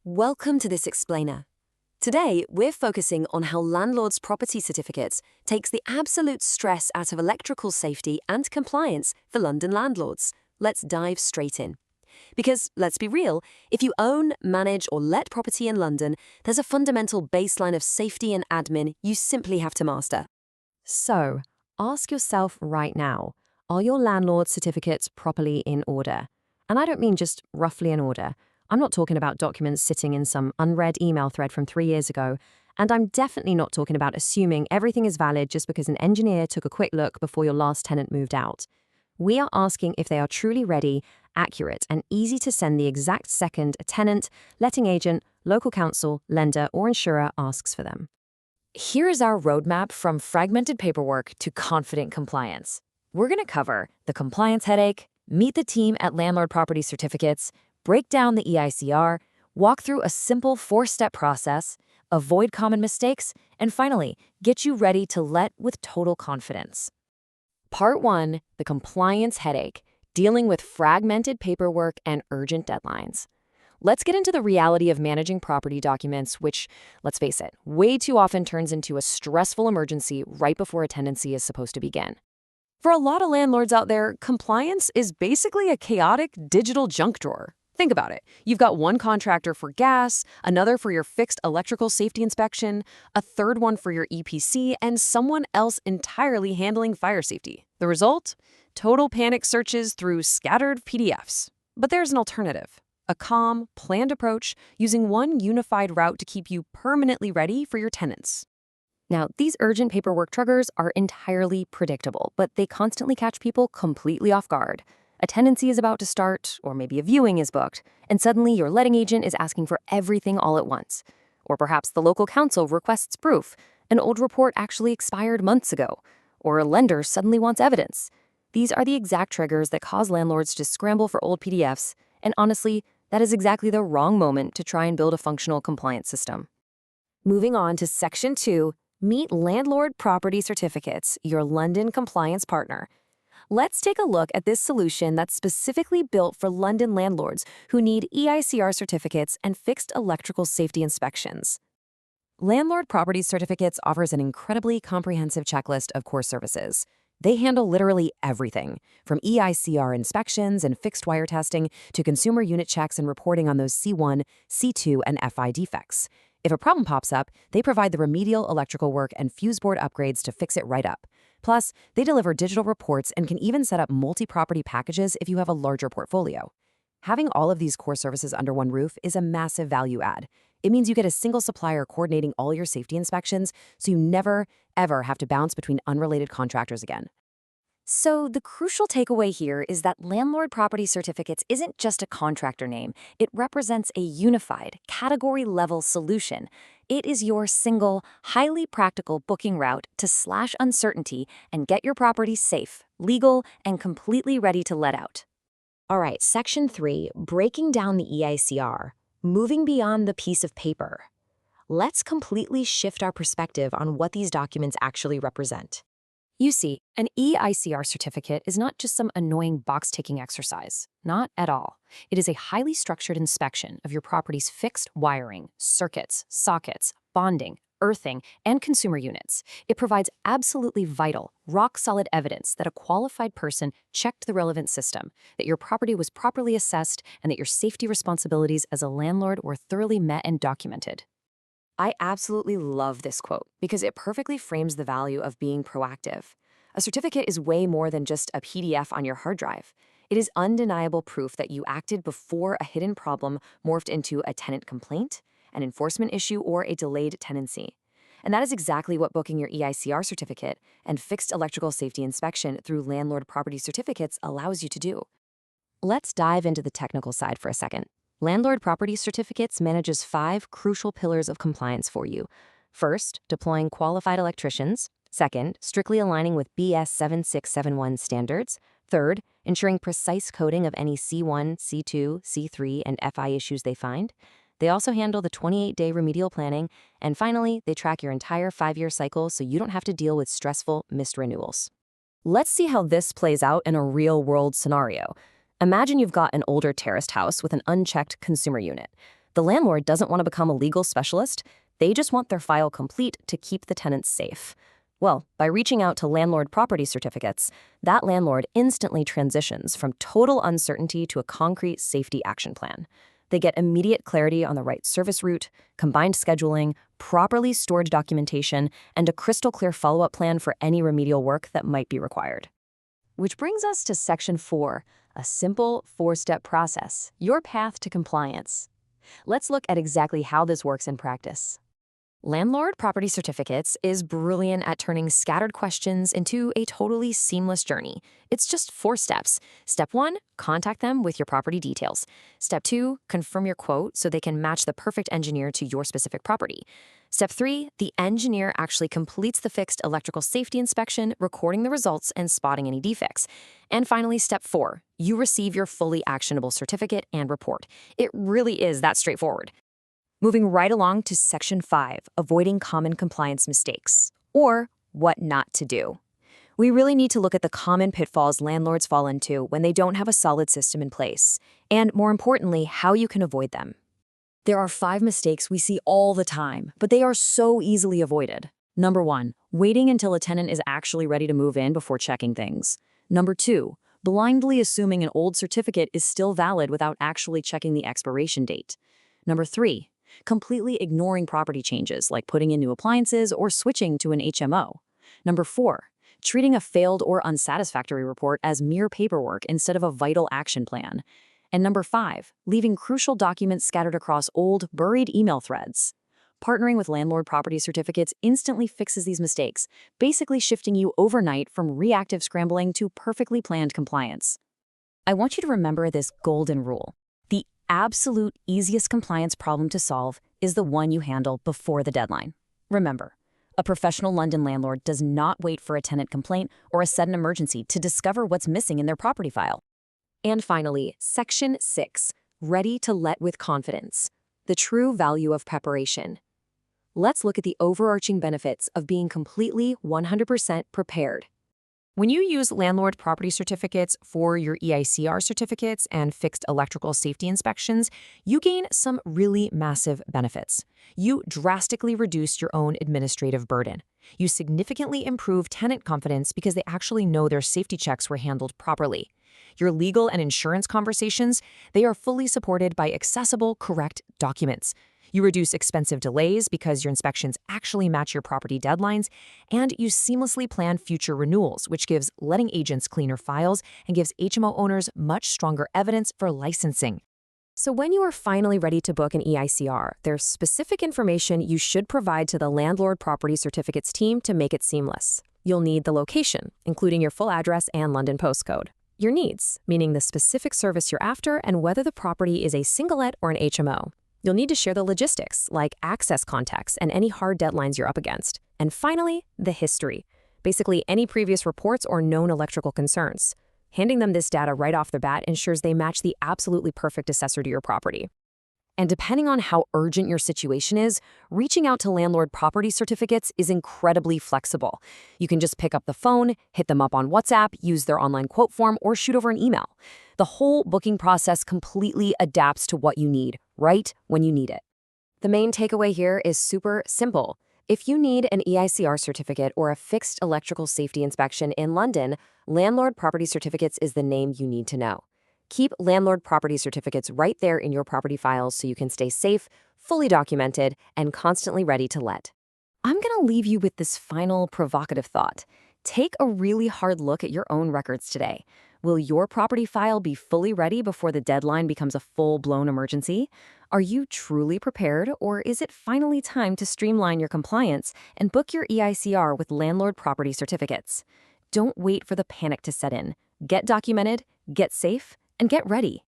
Welcome to this explainer. Today, we're focusing on how Landlord's Property Certificates takes the absolute stress out of electrical safety and compliance for London landlords. Let's dive straight in. Because, let's be real, if you own, manage or let property in London, there's a fundamental baseline of safety and admin you simply have to master. So, ask yourself right now, are your landlord certificates properly in order? And I don't mean just roughly in order. I'm not talking about documents sitting in some unread email thread from 3 years ago, and I'm definitely not talking about assuming everything is valid just because an engineer took a quick look before your last tenant moved out. We are asking if they are truly ready, accurate, and easy to send the exact second a tenant, letting agent, local council, lender, or insurer asks for them. Here is our roadmap from fragmented paperwork to confident compliance. We're going to cover the compliance headache, meet the team at Landlord Property Certificates, break down the EICR, walk through a simple 4-step process, avoid common mistakes, and finally, get you ready to let with total confidence. Part 1, the compliance headache, dealing with fragmented paperwork and urgent deadlines. Let's get into the reality of managing property documents, which, let's face it, way too often turns into a stressful emergency right before a tenancy is supposed to begin. For a lot of landlords out there, compliance is basically a chaotic digital junk drawer. Think about it. You've got one contractor for gas, another for your fixed electrical safety inspection, a third one for your EPC, and someone else entirely handling fire safety. The result? Total panic searches through scattered PDFs. But there's an alternative. A calm, planned approach using one unified route to keep you permanently ready for your tenants. Now, these urgent paperwork triggers are entirely predictable, but they constantly catch people completely off guard. A tenancy is about to start, or maybe a viewing is booked, and suddenly your letting agent is asking for everything all at once. Or perhaps the local council requests proof. An old report actually expired months ago. Or a lender suddenly wants evidence. These are the exact triggers that cause landlords to scramble for old PDFs, and honestly, that is exactly the wrong moment to try and build a functional compliance system. Moving on to Section 2, meet Landlord Property Certificates, your London compliance partner. Let's take a look at this solution that's specifically built for London landlords who need EICR certificates and fixed electrical safety inspections. Landlord Property Certificates offers an incredibly comprehensive checklist of core services. They handle literally everything, from EICR inspections and fixed wire testing to consumer unit checks and reporting on those C1, C2, and FI defects. If a problem pops up, they provide the remedial electrical work and fuse board upgrades to fix it right up. Plus, they deliver digital reports and can even set up multi-property packages if you have a larger portfolio. Having all of these core services under one roof is a massive value add. It means you get a single supplier coordinating all your safety inspections, so you never, ever have to bounce between unrelated contractors again. So the crucial takeaway here is that Landlord Property Certificates isn't just a contractor name. It represents a unified, category-level solution. It is your single, highly practical booking route to slash uncertainty and get your property safe, legal, and completely ready to let out. All right, Section 3, breaking down the EICR, moving beyond the piece of paper. Let's completely shift our perspective on what these documents actually represent. You see, an EICR certificate is not just some annoying box-ticking exercise. Not at all. It is a highly structured inspection of your property's fixed wiring, circuits, sockets, bonding, earthing, and consumer units. It provides absolutely vital, rock-solid evidence that a qualified person checked the relevant system, that your property was properly assessed, and that your safety responsibilities as a landlord were thoroughly met and documented. I absolutely love this quote because it perfectly frames the value of being proactive. A certificate is way more than just a PDF on your hard drive. It is undeniable proof that you acted before a hidden problem morphed into a tenant complaint, an enforcement issue, or a delayed tenancy. And that is exactly what booking your EICR certificate and fixed electrical safety inspection through Landlord Property Certificates allows you to do. Let's dive into the technical side for a second. Landlord Property Certificates manages 5 crucial pillars of compliance for you. First, deploying qualified electricians. Second, strictly aligning with BS 7671 standards. Third, ensuring precise coding of any C1, C2, C3, and FI issues they find. They also handle the 28-day remedial planning. And finally, they track your entire 5-year cycle so you don't have to deal with stressful missed renewals. Let's see how this plays out in a real-world scenario. Imagine you've got an older terraced house with an unchecked consumer unit. The landlord doesn't want to become a legal specialist. They just want their file complete to keep the tenants safe. Well, by reaching out to Landlord Property Certificates, that landlord instantly transitions from total uncertainty to a concrete safety action plan. They get immediate clarity on the right service route, combined scheduling, properly stored documentation, and a crystal clear follow-up plan for any remedial work that might be required. Which brings us to Section 4, a simple 4-step process, your path to compliance. Let's look at exactly how this works in practice. Landlord Property Certificates is brilliant at turning scattered questions into a totally seamless journey. It's just 4 steps. Step 1, contact them with your property details. Step 2, confirm your quote so they can match the perfect engineer to your specific property. Step 3, the engineer actually completes the fixed electrical safety inspection, recording the results and spotting any defects. And finally, Step 4, you receive your fully actionable certificate and report. It really is that straightforward. Moving right along to Section 5, avoiding common compliance mistakes, or what not to do. We really need to look at the common pitfalls landlords fall into when they don't have a solid system in place, and more importantly, how you can avoid them. There are 5 mistakes we see all the time, but they are so easily avoided. Number 1, waiting until a tenant is actually ready to move in before checking things. Number 2, blindly assuming an old certificate is still valid without actually checking the expiration date. Number 3, completely ignoring property changes like putting in new appliances or switching to an HMO. Number 4, treating a failed or unsatisfactory report as mere paperwork instead of a vital action plan. And number 5, leaving crucial documents scattered across old, buried email threads. Partnering with Landlord Property Certificates instantly fixes these mistakes, basically shifting you overnight from reactive scrambling to perfectly planned compliance. I want you to remember this golden rule. The absolute easiest compliance problem to solve is the one you handle before the deadline. Remember, a professional London landlord does not wait for a tenant complaint or a sudden emergency to discover what's missing in their property file. And finally, Section 6, ready to let with confidence. The true value of preparation. Let's look at the overarching benefits of being completely 100% prepared. When you use Landlord Property Certificates for your EICR certificates and fixed electrical safety inspections, you gain some really massive benefits. You drastically reduce your own administrative burden. You significantly improve tenant confidence because they actually know their safety checks were handled properly. Your legal and insurance conversations, they are fully supported by accessible, correct documents. You reduce expensive delays because your inspections actually match your property deadlines, and you seamlessly plan future renewals, which gives letting agents cleaner files and gives HMO owners much stronger evidence for licensing. So when you are finally ready to book an EICR, there's specific information you should provide to the Landlord Property Certificates team to make it seamless. You'll need the location, including your full address and London postcode. Your needs, meaning the specific service you're after and whether the property is a single-let or an HMO. You'll need to share the logistics, like access contacts and any hard deadlines you're up against. And finally, the history. Basically, any previous reports or known electrical concerns. Handing them this data right off the bat ensures they match the absolutely perfect assessor to your property. And depending on how urgent your situation is, reaching out to Landlord Property Certificates is incredibly flexible. You can just pick up the phone, hit them up on WhatsApp, use their online quote form, or shoot over an email. The whole booking process completely adapts to what you need, right when you need it. The main takeaway here is super simple. If you need an EICR certificate or a fixed electrical safety inspection in London, Landlord Property Certificates is the name you need to know. Keep Landlord Property Certificates right there in your property files so you can stay safe, fully documented, and constantly ready to let. I'm going to leave you with this final provocative thought. Take a really hard look at your own records today. Will your property file be fully ready before the deadline becomes a full-blown emergency? Are you truly prepared, or is it finally time to streamline your compliance and book your EICR with Landlord Property Certificates? Don't wait for the panic to set in. Get documented, get safe, and get ready.